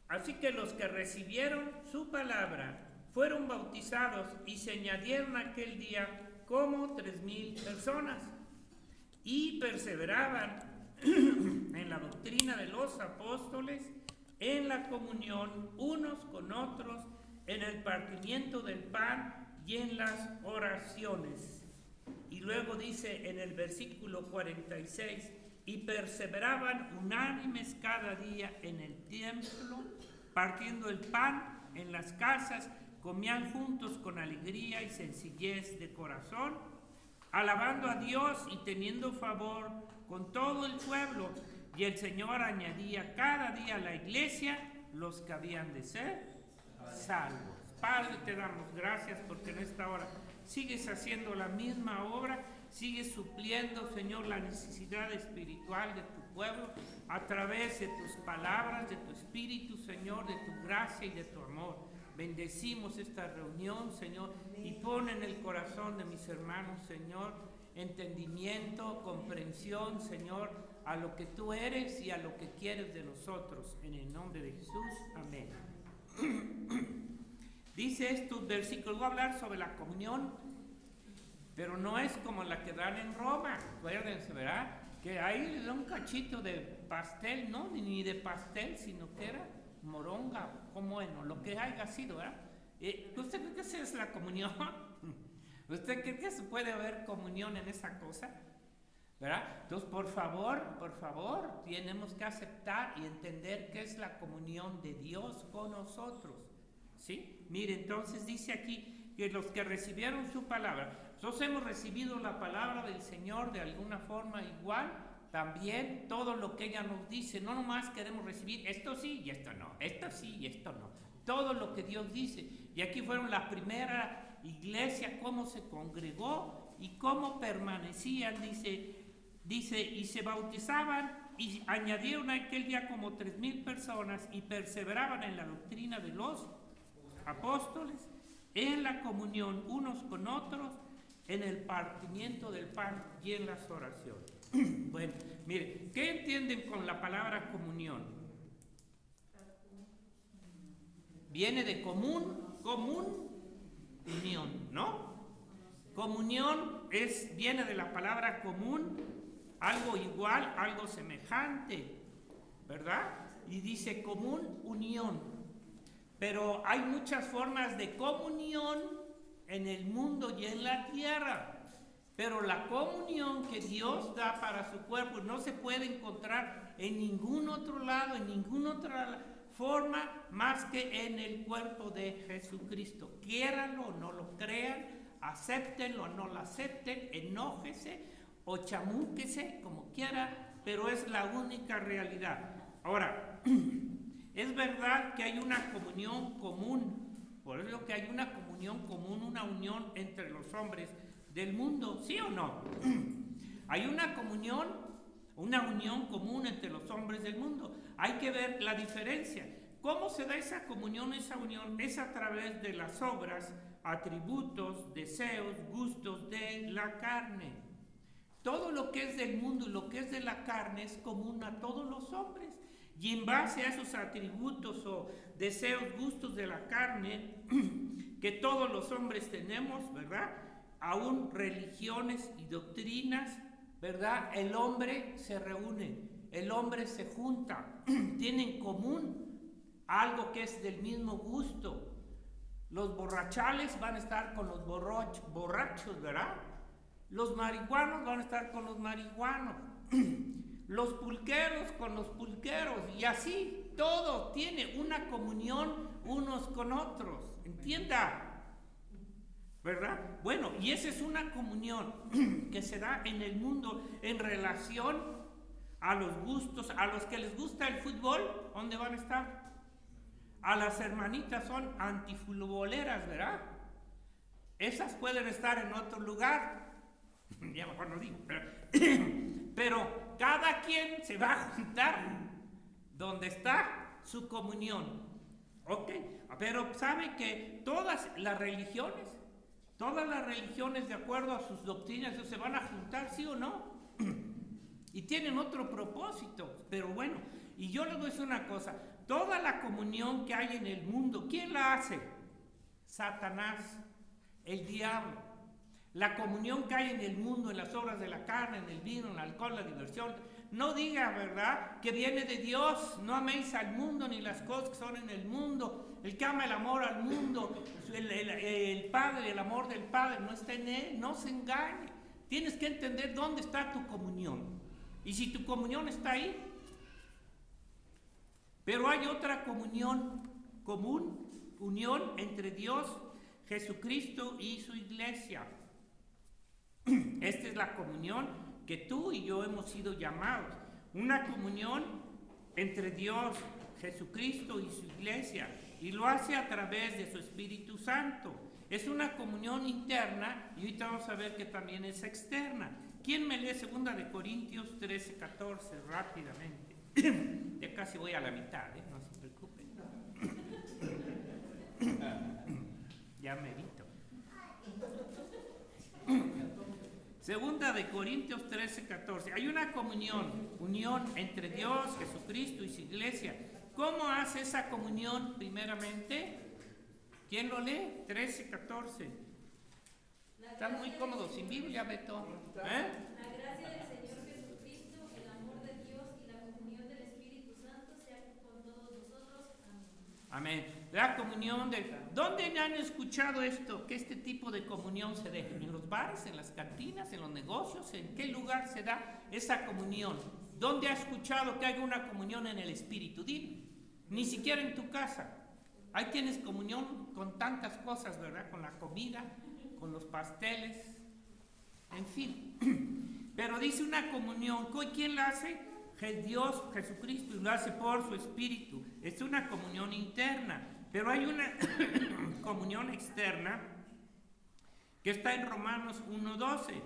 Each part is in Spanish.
Así que los que recibieron su palabra fueron bautizados y se añadieron aquel día como 3,000 personas y perseveraban en la doctrina de los apóstoles, en la comunión unos con otros, en el partimiento del pan y en las oraciones. Y luego dice en el versículo 46, y perseveraban unánimes cada día en el templo, partiendo el pan en las casas, comían juntos con alegría y sencillez de corazón, alabando a Dios y teniendo favor con todo el pueblo. Y el Señor añadía cada día a la iglesia los que habían de ser salvos. Padre, te damos gracias porque en esta hora sigues haciendo la misma obra, sigues supliendo, Señor, la necesidad espiritual de tu pueblo a través de tus palabras, de tu espíritu, Señor, de tu gracia y de tu amor. Bendecimos esta reunión, Señor, y pon en el corazón de mis hermanos, Señor, entendimiento, comprensión, Señor, a lo que tú eres y a lo que quieres de nosotros. En el nombre de Jesús, amén. Dice estos versículos, voy a hablar sobre la comunión, pero no es como la que dan en Roma. Acuérdense, ¿verdad? Que ahí le da un cachito de pastel, no, ni de pastel, sino que era moronga, como bueno, lo que haya sido, ¿verdad? ¿Usted cree que esa es la comunión? ¿Usted cree que se puede haber comunión en esa cosa? ¿Verdad? Entonces, por favor, tenemos que aceptar y entender qué es la comunión de Dios con nosotros, ¿sí? Mire, entonces dice aquí que los que recibieron su palabra, nosotros hemos recibido la palabra del Señor de alguna forma igual, también todo lo que ella nos dice, no nomás queremos recibir esto sí y esto no, esto sí y esto no, todo lo que Dios dice. Y aquí fueron la primera iglesia, cómo se congregó y cómo permanecían, dice, y se bautizaban y añadieron aquel día como 3,000 personas y perseveraban en la doctrina de los apóstoles, en la comunión unos con otros, en el partimiento del pan y en las oraciones. Bueno, mire, ¿qué entienden con la palabra comunión? Viene de común, unión, ¿no? Comunión viene de la palabra común, algo igual, algo semejante, ¿verdad? Y dice común, unión. Pero hay muchas formas de comunión en el mundo y en la tierra. Pero la comunión que Dios da para su cuerpo no se puede encontrar en ningún otro lado, en ninguna otra forma más que en el cuerpo de Jesucristo. Quiéranlo o no lo crean, acéptenlo o no lo acepten, enójese o chamúquese, como quiera, pero es la única realidad. Ahora, es verdad que hay una comunión común, por eso que hay una comunión común, una unión entre los hombres del mundo, ¿sí o no? Hay una unión común entre los hombres del mundo. Hay que ver la diferencia. ¿Cómo se da esa comunión, esa unión? Es a través de las obras, atributos, deseos, gustos de la carne. Todo lo que es del mundo y lo que es de la carne es común a todos los hombres. Y en base a esos atributos o deseos, gustos de la carne que todos los hombres tenemos, ¿verdad? Aún religiones y doctrinas, ¿verdad? El hombre se reúne, el hombre se junta, tiene en común algo que es del mismo gusto. Los borrachales van a estar con los borrachos, ¿verdad? Los marihuanos van a estar con los marihuanos. Los pulqueros con los pulqueros, y así todo tiene una comunión unos con otros, entienda, ¿verdad? Bueno, y esa es una comunión que se da en el mundo en relación a los gustos, a los que les gusta el fútbol, ¿dónde van a estar? A las hermanitas son antifutboleras, ¿verdad? Esas pueden estar en otro lugar, ya mejor no digo, pero cada quien se va a juntar donde está su comunión, ¿ok? Pero sabe que todas las religiones de acuerdo a sus doctrinas se van a juntar, ¿sí o no? Y tienen otro propósito, pero bueno, Y yo les voy a decir una cosa, toda la comunión que hay en el mundo, ¿quién la hace? Satanás, el diablo. La comunión que hay en el mundo, en las obras de la carne, en el vino, en el alcohol, la diversión, no diga, ¿verdad?, que viene de Dios. No améis al mundo ni las cosas que son en el mundo. El que ama el amor al mundo, el Padre, el amor del Padre no está en él, no se engañe. Tienes que entender dónde está tu comunión. Y si tu comunión está ahí. Pero hay otra comunión común, unión entre Dios, Jesucristo y su iglesia. Esta es la comunión que tú y yo hemos sido llamados. Una comunión entre Dios, Jesucristo y su iglesia. Y lo hace a través de su Espíritu Santo. Es una comunión interna y ahorita vamos a ver que también es externa. ¿Quién me lee 2 de Corintios 13, 14 rápidamente? Ya casi voy a la mitad, no se preocupen. Ya me evito. 2 de Corintios 13, 14. Hay una unión entre Dios, Jesucristo y su iglesia. ¿Cómo hace esa comunión primeramente? ¿Quién lo lee? 13, 14. Están muy cómodos sin Biblia, Beto. La gracia del Señor Jesucristo, el amor de Dios y la comunión del Espíritu Santo sea con todos nosotros. Amén. Amén. La comunión de... ¿Dónde han escuchado esto? Que este tipo de comunión se dé. ¿En los bares, en las cantinas, en los negocios? ¿En qué lugar se da esa comunión? ¿Dónde ha escuchado que haya una comunión en el Espíritu? Dime. Ni siquiera en tu casa. Ahí tienes comunión con tantas cosas, ¿verdad? Con la comida, con los pasteles, en fin. Pero dice una comunión, ¿quién la hace? Dios, Jesucristo, y lo hace por su Espíritu. Es una comunión interna, pero hay una comunión externa que está en Romanos 1:12.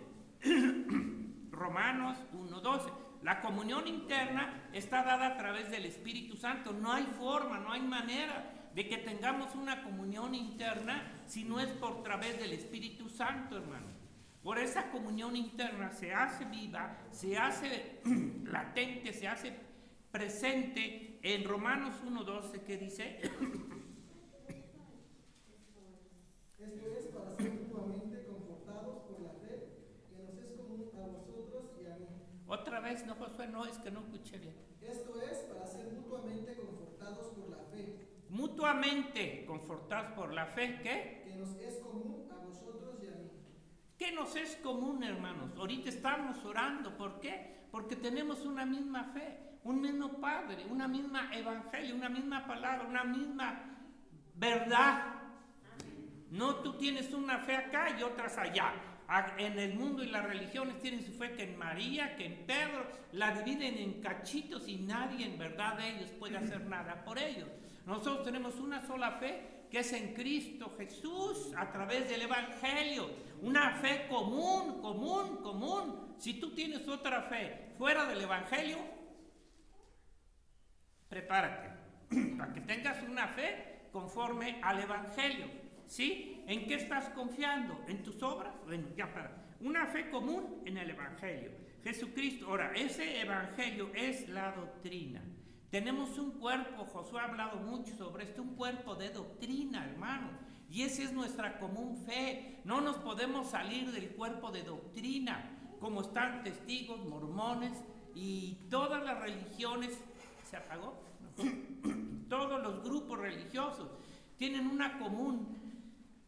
Romanos 1:12. La comunión interna está dada a través del Espíritu Santo. No hay forma, no hay manera de que tengamos una comunión interna si no es por través del Espíritu Santo, hermano. Por esa comunión interna se hace viva, se hace latente, se hace presente en Romanos 1:12, que dice... Esto es para ser mutuamente confortados por la fe que nos es común a vosotros y a mí. Otra vez, no, Josué, no, es que no escuché bien. Esto es para ser mutuamente confortados por la fe. Mutuamente confortados por la fe, ¿qué? Que nos es común a vosotros y a mí. ¿Qué nos es común, hermanos? Ahorita estamos orando, ¿por qué? Porque tenemos una misma fe, un mismo Padre, una misma evangelio, una misma palabra, una misma verdad. No, tú tienes una fe acá y otras allá. En el mundo y las religiones tienen su fe que en María, que en Pedro, la dividen en cachitos y nadie en verdad de ellos puede hacer nada por ellos. Nosotros tenemos una sola fe que es en Cristo Jesús a través del Evangelio. Una fe común. Si tú tienes otra fe fuera del Evangelio, prepárate para que tengas una fe conforme al Evangelio. ¿Sí? ¿En qué estás confiando? ¿En tus obras? Bueno, ya para. Una fe común en el Evangelio. Jesucristo. Ahora, ese Evangelio es la doctrina. Tenemos un cuerpo, Josué ha hablado mucho sobre esto, un cuerpo de doctrina, hermanos. Y esa es nuestra común fe. No nos podemos salir del cuerpo de doctrina, como están testigos, mormones y todas las religiones. ¿Se apagó? No. Todos los grupos religiosos tienen una común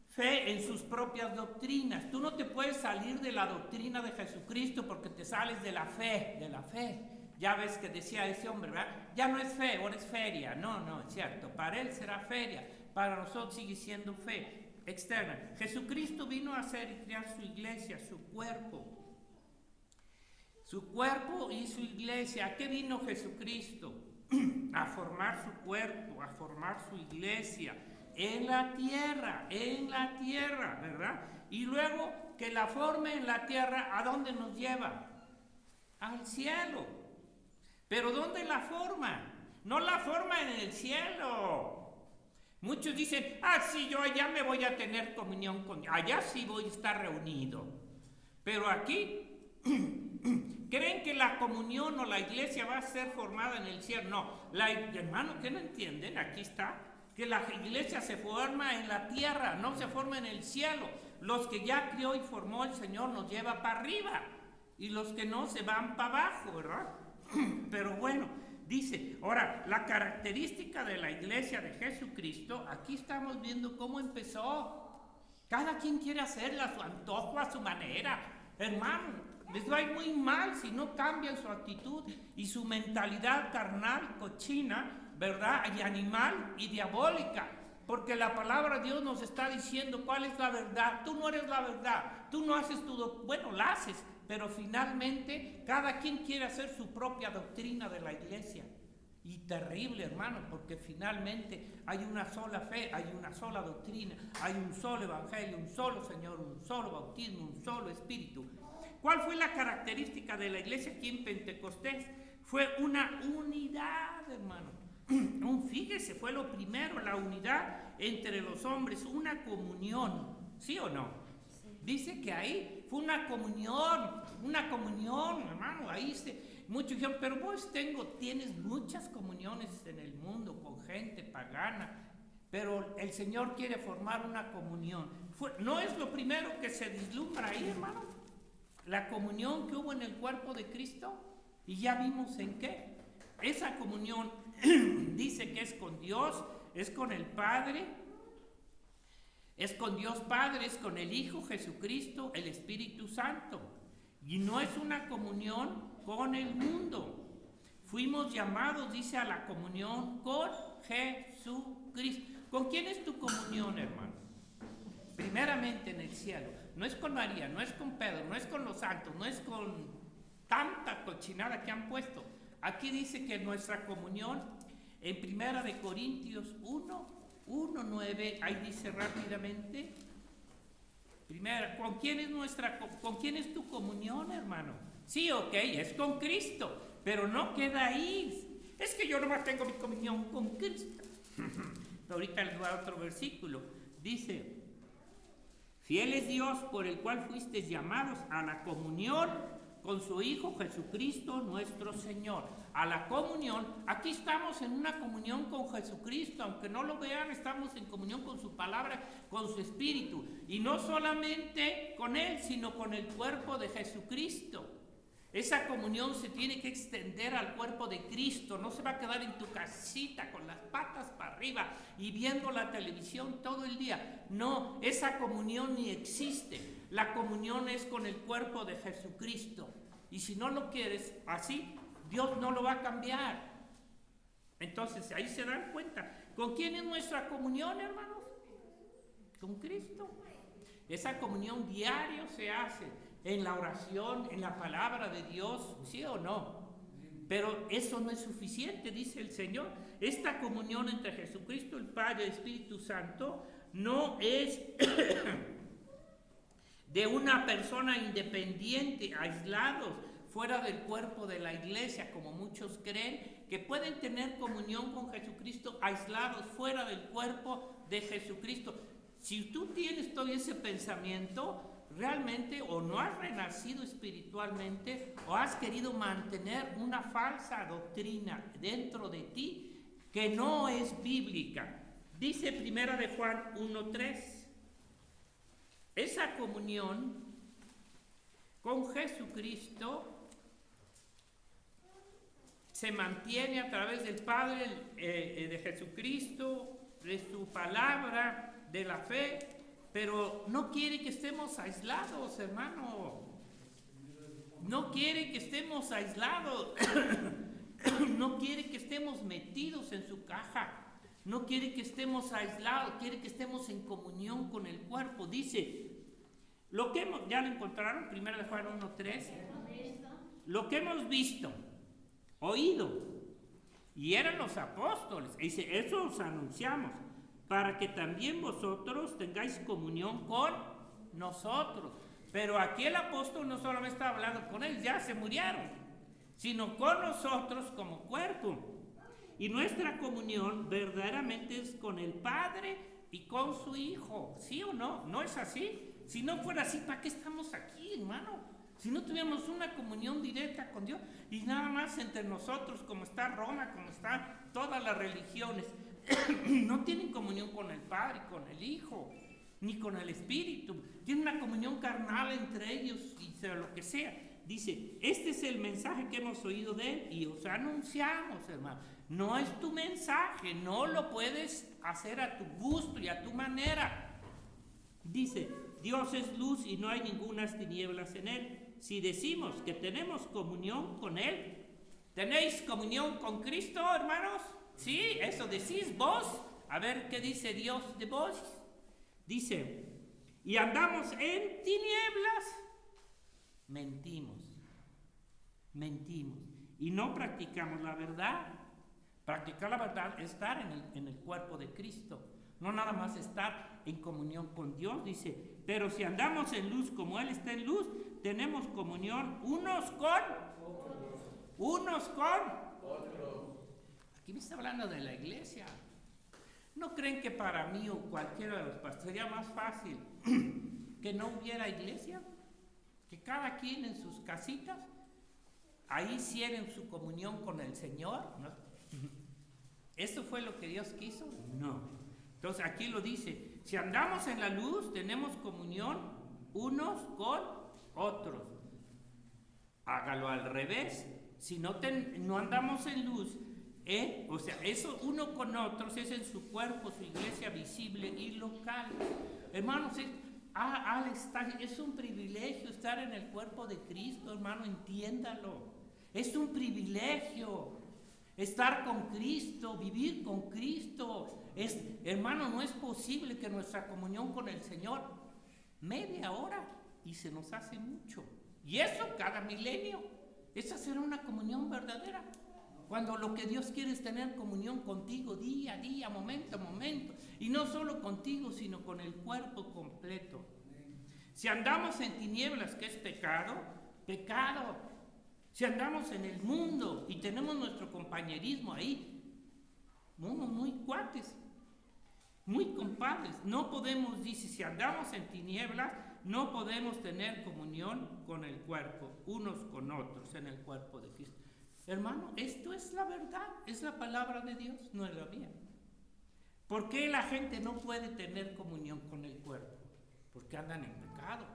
fe en sus propias doctrinas. Tú no te puedes salir de la doctrina de Jesucristo porque te sales de la fe, Ya ves que decía ese hombre, ¿verdad? Ya no es fe, ahora es feria. No, es cierto. Para él será feria. Para nosotros sigue siendo fe externa. Jesucristo vino a hacer y crear su iglesia, su cuerpo. Su cuerpo y su iglesia. ¿A qué vino Jesucristo? A formar su cuerpo, a formar su iglesia. En la tierra, ¿verdad? Y luego que la forme en la tierra, ¿a dónde nos lleva? Al cielo. ¿Pero dónde la forma? No la forma en el cielo. Muchos dicen, sí, yo allá me voy a tener comunión con Dios, allá sí voy a estar reunido. Pero aquí creen que la comunión o la iglesia va a ser formada en el cielo. No, hermano, ¿qué no entienden? Aquí está, que la iglesia se forma en la tierra, no se forma en el cielo. Los que ya crió y formó el Señor nos lleva para arriba, y los que no se van para abajo, ¿verdad? Pero bueno, dice, ahora, la característica de la iglesia de Jesucristo, aquí estamos viendo cómo empezó. Cada quien quiere hacerla a su antojo, a su manera. Hermano, les va a ir muy mal si no cambian su actitud y su mentalidad carnal, cochina, ¿verdad? Y animal y diabólica. Porque la palabra de Dios nos está diciendo cuál es la verdad. Tú no eres la verdad. Tú no haces bueno, la haces, pero finalmente cada quien quiere hacer su propia doctrina de la iglesia. Y terrible, hermano, porque finalmente hay una sola fe, hay una sola doctrina, hay un solo evangelio, un solo Señor, un solo bautismo, un solo Espíritu. ¿Cuál fue la característica de la iglesia aquí en Pentecostés? Fue una unidad, hermano. Fíjese, fue lo primero, la unidad entre los hombres, una comunión, ¿sí o no? Dice que ahí fue una comunión, hermano, ahí muchos dijeron, pero vos tienes muchas comuniones en el mundo con gente pagana, pero el Señor quiere formar una comunión. ¿No es lo primero que se vislumbra ahí, hermano? La comunión que hubo en el cuerpo de Cristo, y ya vimos en qué. Esa comunión dice que es con Dios, es con el Padre, es con Dios Padre, es con el Hijo Jesucristo, el Espíritu Santo. Y no es una comunión con el mundo. Fuimos llamados, dice, a la comunión con Jesucristo. ¿Con quién es tu comunión, hermano? Primeramente en el cielo. No es con María, no es con Pedro, no es con los santos, no es con tanta cochinada que han puesto. Aquí dice que nuestra comunión, en 1 de Corintios 1:9, ahí dice rápidamente, ¿con quién es tu comunión, hermano? Sí, ok, es con Cristo, pero no queda ahí. Es que yo nomás tengo mi comunión con Cristo. Ahorita les voy a dar otro versículo. Dice, fiel es Dios por el cual fuisteis llamados a la comunión con su Hijo Jesucristo nuestro Señor. A la comunión, aquí estamos en una comunión con Jesucristo, aunque no lo vean, estamos en comunión con su palabra, con su Espíritu, y no solamente con Él, sino con el cuerpo de Jesucristo. Esa comunión se tiene que extender al cuerpo de Cristo, no se va a quedar en tu casita con las patas para arriba y viendo la televisión todo el día. No, esa comunión ni existe. La comunión es con el cuerpo de Jesucristo. Y si no lo quieres así, Dios no lo va a cambiar. Entonces ahí se dan cuenta. ¿Con quién es nuestra comunión, hermanos? Con Cristo. Esa comunión diario se hace en la oración, en la palabra de Dios, ¿sí o no? Pero eso no es suficiente, dice el Señor. Esta comunión entre Jesucristo, el Padre y el Espíritu Santo no es de una persona independiente, aislados, fuera del cuerpo de la iglesia, como muchos creen, que pueden tener comunión con Jesucristo aislados, fuera del cuerpo de Jesucristo. Si tú tienes todo ese pensamiento, realmente o no has renacido espiritualmente o has querido mantener una falsa doctrina dentro de ti que no es bíblica. Dice 1 de Juan 1:3, esa comunión con Jesucristo se mantiene a través del Padre, de Jesucristo, de su palabra, de la fe, pero no quiere que estemos aislados, hermano. No quiere que estemos aislados. No quiere que estemos metidos en su caja. No quiere que estemos aislados, quiere que estemos en comunión con el cuerpo. Dice, lo que ya lo encontraron, 1 de Juan 1:3, lo que hemos visto, oído, y eran los apóstoles, dice, eso os anunciamos, para que también vosotros tengáis comunión con nosotros. Pero aquí el apóstol no solamente está hablando con él, ya se murieron, sino con nosotros como cuerpo. Y nuestra comunión verdaderamente es con el Padre y con su Hijo, ¿sí o no? ¿No es así? Si no fuera así, ¿para qué estamos aquí, hermano? Si no tuviéramos una comunión directa con Dios y nada más entre nosotros, como está Roma, como están todas las religiones, no tienen comunión con el Padre, con el Hijo, ni con el Espíritu. Tienen una comunión carnal entre ellos y sea lo que sea. Dice, este es el mensaje que hemos oído de Él y os anunciamos, hermano. No es tu mensaje, no lo puedes hacer a tu gusto y a tu manera. Dice, Dios es luz y no hay ningunas tinieblas en Él. Si decimos que tenemos comunión con Él, ¿tenéis comunión con Cristo, hermanos? Sí, eso decís vos. A ver qué dice Dios de vos. Dice, y andamos en tinieblas. Mentimos y no practicamos la verdad. Practicar la verdad es estar en el cuerpo de Cristo, no nada más estar en comunión con Dios. Dice, pero si andamos en luz como Él está en luz, tenemos comunión unos con otros. Aquí me está hablando de la iglesia. ¿No creen que para mí o cualquiera de los pastores sería más fácil que no hubiera iglesia? Que cada quien en sus casitas, ahí hicieran su comunión con el Señor, ¿no? ¿Eso fue lo que Dios quiso? No. Entonces aquí lo dice, si andamos en la luz, tenemos comunión unos con otros. Hágalo al revés. Si no andamos en luz, o sea, eso uno con otros es en su cuerpo, su iglesia visible y local. Hermanos, es un privilegio estar en el cuerpo de Cristo, hermano, entiéndalo. Es un privilegio estar con Cristo, vivir con Cristo. Hermano, no es posible que nuestra comunión con el Señor, media hora, y se nos hace mucho. Y eso cada milenio. Esa será una comunión verdadera. Cuando lo que Dios quiere es tener comunión contigo día a día, momento a momento. Y no solo contigo, sino con el cuerpo completo. Si andamos en tinieblas, ¿qué es pecado? Pecado. Si andamos en el mundo y tenemos nuestro compañerismo ahí, muy cuates, muy compadres. No podemos, dice, si andamos en tinieblas, no podemos tener comunión con el cuerpo, unos con otros en el cuerpo de Cristo. Hermano, esto es la verdad, es la palabra de Dios, no es la mía. ¿Por qué la gente no puede tener comunión con el cuerpo? Porque andan en pecado.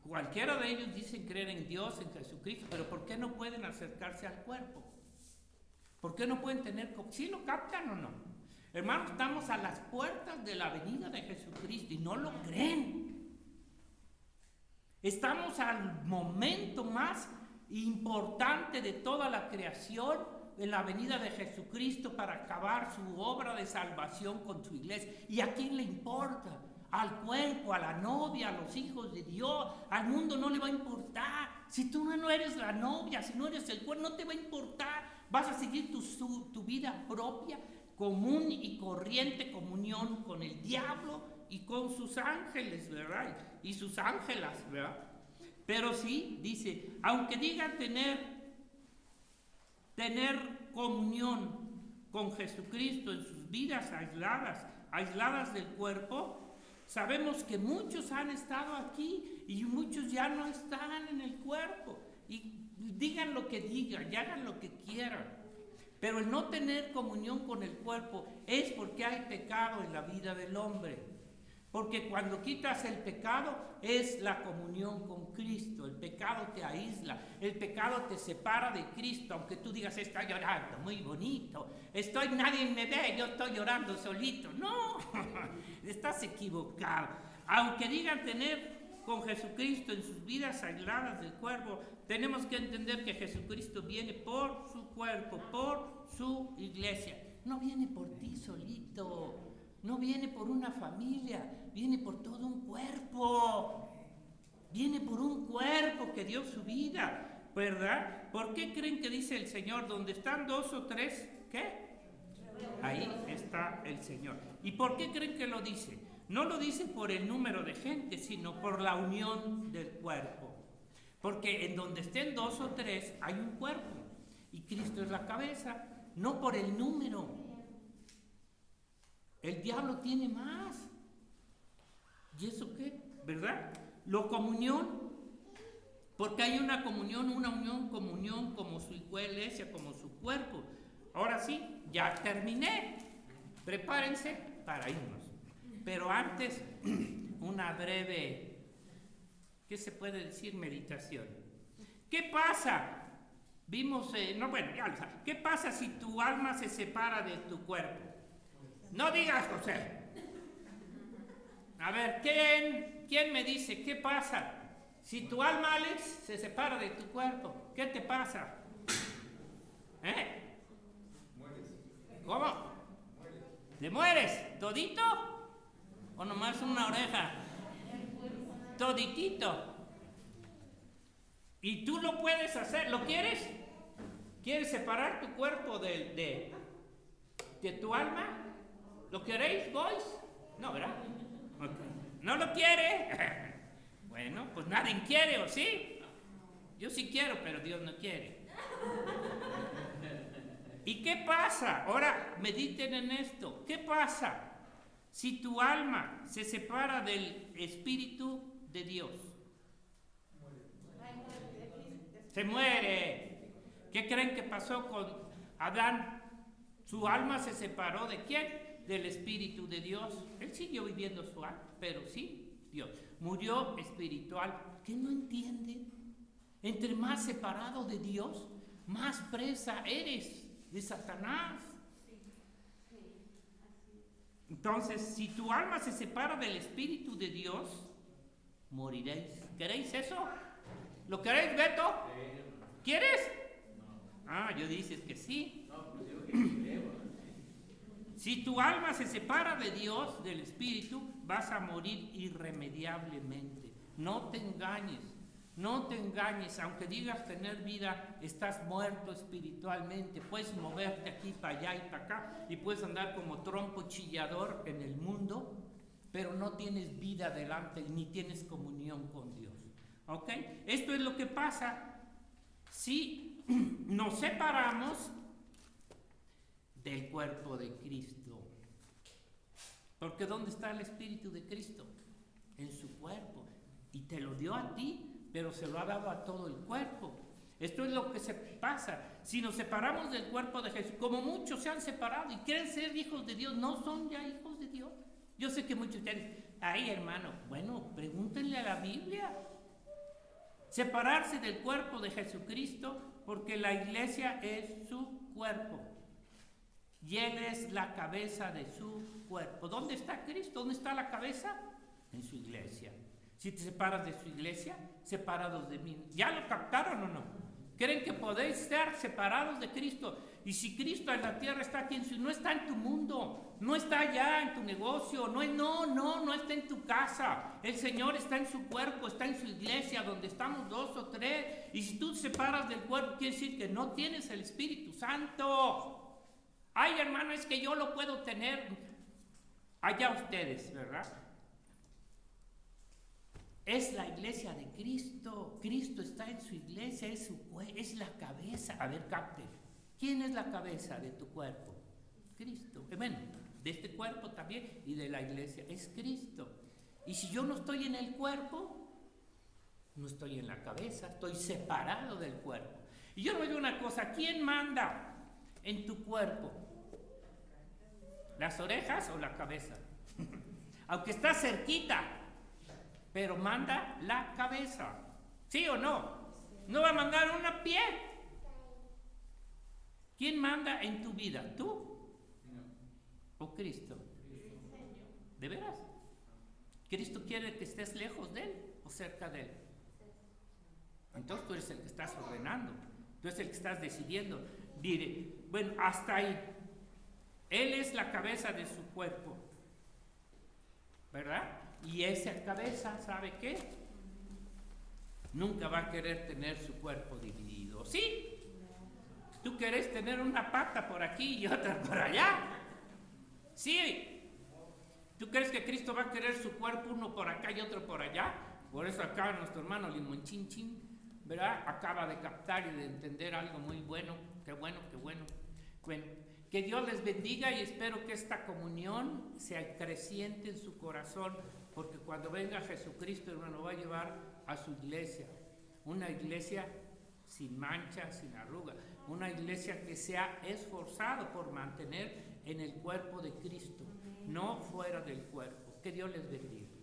Cualquiera de ellos dicen creer en Dios, en Jesucristo, pero ¿por qué no pueden acercarse al cuerpo? ¿Por qué no pueden tener comunión? ¿Sí lo captan o no? Hermanos, estamos a las puertas de la venida de Jesucristo y no lo creen. Estamos al momento más importante de toda la creación, en la venida de Jesucristo para acabar su obra de salvación con su iglesia. ¿Y a quién le importa? Al cuerpo, a la novia, a los hijos de Dios. Al mundo no le va a importar. Si tú no eres la novia, si no eres el cuerpo, no te va a importar. Vas a seguir tu vida propia, común y corriente comunión con el diablo y con sus ángeles, ¿verdad? Y sus ángelas, ¿verdad? Pero sí, dice, aunque digan tener comunión con Jesucristo en sus vidas aisladas del cuerpo, sabemos que muchos han estado aquí y muchos ya no están en el cuerpo. Y digan lo que digan y hagan lo que quieran. Pero el no tener comunión con el cuerpo es porque hay pecado en la vida del hombre. Porque cuando quitas el pecado es la comunión con Cristo. El pecado te aísla, el pecado te separa de Cristo. Aunque tú digas, estoy llorando, muy bonito, nadie me ve, yo estoy llorando solito. No, estás equivocado. Aunque digan tener con Jesucristo en sus vidas aisladas del cuerpo, tenemos que entender que Jesucristo viene por su cuerpo, por su iglesia. No viene por ti solito. No viene por una familia, viene por todo un cuerpo. Viene por un cuerpo que dio su vida, ¿verdad? ¿Por qué creen que dice el Señor, donde están dos o tres, qué? Ahí está el Señor. ¿Y por qué creen que lo dice? No lo dice por el número de gente, sino por la unión del cuerpo. Porque en donde estén dos o tres hay un cuerpo. Y Cristo es la cabeza, no por el número. El diablo tiene más. ¿Y eso qué? ¿Verdad? La comunión Porque hay una comunión, una unión, comunión como su iglesia, como su cuerpo. Ahora sí, ya terminé. Prepárense para irnos. Pero antes, una breve, ¿qué se puede decir? Meditación. ¿Qué pasa? Vimos, ¿qué pasa si tu alma se separa de tu cuerpo? No digas, José. A ver, ¿quién me dice qué pasa? Si tu alma, Alex, se separa de tu cuerpo, ¿qué te pasa? Mueres. ¿Cómo? ¿Te mueres? ¿Todito? ¿O nomás una oreja? Toditito. Y tú lo puedes hacer, ¿lo quieres? ¿Quieres separar tu cuerpo de tu alma? ¿Lo queréis, boys? No, ¿verdad? Okay. ¿No lo quiere? Bueno, pues nadie quiere, ¿o sí? Yo sí quiero, pero Dios no quiere. ¿Y qué pasa? Ahora mediten en esto. ¿Qué pasa si tu alma se separa del Espíritu de Dios? Se muere. ¿Qué creen que pasó con Adán? Su alma se separó ¿de quién? Del Espíritu de Dios. Él siguió viviendo su alma, pero sí, Dios. Murió espiritual. ¿Qué no entienden? Entre más separado de Dios, más presa eres de Satanás. Entonces, si tu alma se separa del Espíritu de Dios, moriréis. ¿Queréis eso? ¿Lo queréis, Beto? ¿Quieres? Ah, yo dices que sí. Si tu alma se separa de Dios, del Espíritu, vas a morir irremediablemente. No te engañes, no te engañes. Aunque digas tener vida, estás muerto espiritualmente. Puedes moverte aquí para allá y para acá y puedes andar como trompo chillador en el mundo, pero no tienes vida delante ni tienes comunión con Dios. ¿Ok? Esto es lo que pasa si nos separamos del cuerpo de Cristo. Porque ¿dónde está el Espíritu de Cristo? En su cuerpo. Y te lo dio a ti, pero se lo ha dado a todo el cuerpo. Esto es lo que se pasa. Si nos separamos del cuerpo de Jesús, como muchos se han separado y quieren ser hijos de Dios, no son ya hijos de Dios. Yo sé que muchos de ustedes, ay hermano, bueno, pregúntenle a la Biblia. Separarse del cuerpo de Jesucristo, porque la iglesia es su cuerpo. Y Él es la cabeza de su cuerpo. ¿Dónde está Cristo? ¿Dónde está la cabeza? En su iglesia. Si te separas de su iglesia, separados de mí. ¿Ya lo captaron o no? ¿Creen que podéis ser separados de Cristo? Y si Cristo en la tierra está aquí, no está en tu mundo, no está allá en tu negocio, no está en tu casa. El Señor está en su cuerpo, está en su iglesia, donde estamos 2 o 3. Y si tú te separas del cuerpo, quiere decir que no tienes el Espíritu Santo. Ay, hermano, es que yo lo puedo tener. Allá ustedes, ¿verdad? Es la iglesia de Cristo. Cristo está en su iglesia, es la cabeza. A ver, capte. ¿Quién es la cabeza de tu cuerpo? Cristo. Bueno, de este cuerpo también y de la iglesia. Es Cristo. Y si yo no estoy en el cuerpo, no estoy en la cabeza, estoy separado del cuerpo. Y yo le digo una cosa, ¿quién manda en tu cuerpo? ¿Las orejas o la cabeza? Aunque está cerquita, pero manda la cabeza. ¿Sí o no? No va a mandar una pie. ¿Quién manda en tu vida? ¿Tú? ¿O Cristo? ¿De veras? ¿Cristo quiere que estés lejos de Él o cerca de Él? Entonces tú eres el que estás ordenando, tú eres el que estás decidiendo. Diré, bueno, hasta ahí. Él es la cabeza de su cuerpo, ¿verdad? Y esa cabeza, ¿sabe qué? Nunca va a querer tener su cuerpo dividido. ¿Sí? ¿Tú querés tener una pata por aquí y otra por allá? ¿Sí? ¿Tú crees que Cristo va a querer su cuerpo uno por acá y otro por allá? Por eso acá nuestro hermano Limón Chin Chin, ¿verdad? Acaba de captar y de entender algo muy bueno. Qué bueno, qué bueno. Bueno, que Dios les bendiga y espero que esta comunión sea creciente en su corazón, porque cuando venga Jesucristo, hermano, va a llevar a su iglesia una iglesia sin mancha, sin arruga, una iglesia que se ha esforzado por mantener en el cuerpo de Cristo, no fuera del cuerpo. Que Dios les bendiga.